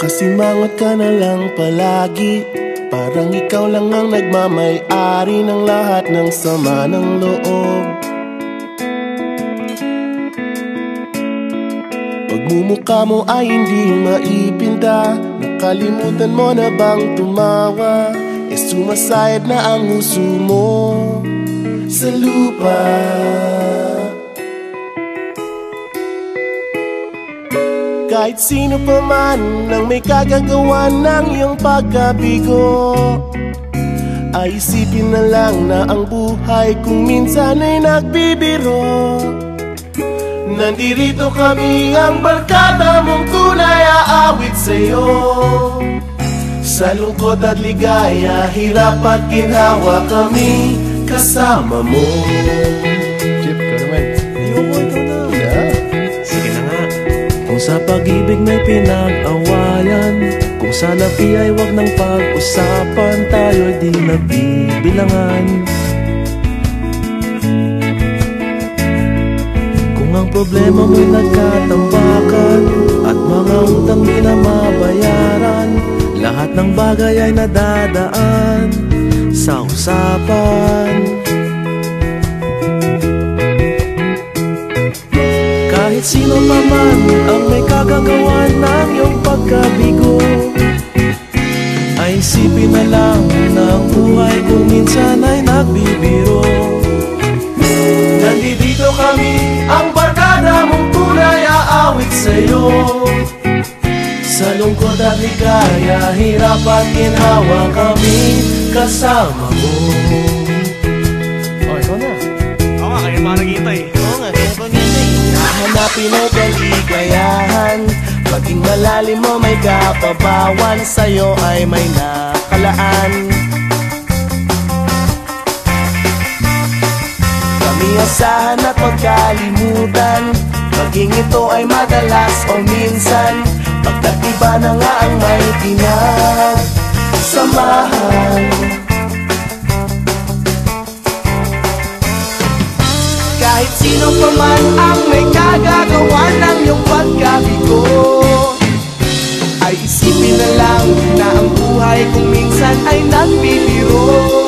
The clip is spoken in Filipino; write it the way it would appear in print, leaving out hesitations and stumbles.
Masimangot ka na lang palagi, parang ikaw lang ang nagmamay-ari ng lahat ng sama ng loob. Pagmumukha mo ay hindi maipinta, nakalimutan mo na bang tumawa? Sumasayad na ang huso mo sa lupa. Kahit sino pa man ang may kagagawa ng iyong pagkabigo, ay isipin na lang na ang buhay kung minsan ay nagbibiro. Nandirito kami, ang barkada mong tunay aawit sa'yo. Sa lungkot at ligaya, hirap at ginhawa, kami kasama mo. Chip, ka naman. Ayoko, ikaw na. Yeah. Sige na nga. Kung sa pag-ibig may pinag-awayan, kung sa labi ay wag nang pag-usapan, tayo'y di nagbibilangan. Kung ang problema mo'y nagkatambakan at mga utang di na mabayaran, lahat ng bagay ay nadadaan sa usapan. Kahit sino pa man ang may kagagawa ng iyong pagkabigo, ay isipin na lang na ang buhay kung minsan ay nagbibiro. Nandito kami, ang barkada mong tunay aawit sa'yo. Sa lungkot at ligaya, hirap at ginhawa, kami kasama mo. Oh, ikaw na. Oo nga, kaya pa naghihintay. Oo nga, kaya pa naghihintay. Hahanapin ay kaligayahan, maging malalim mo may kapabawan, sa'yo ay may nakalaan. Kami asahan at magkalimutan, maging ito ay madalas o minsan, pagkatiba na nga ang may pinagsamahan. Kahit sino pa man ang may kagagawa ng iyong pagkabigo, ay isipin na lang na ang buhay kung minsan ay nagbibiro.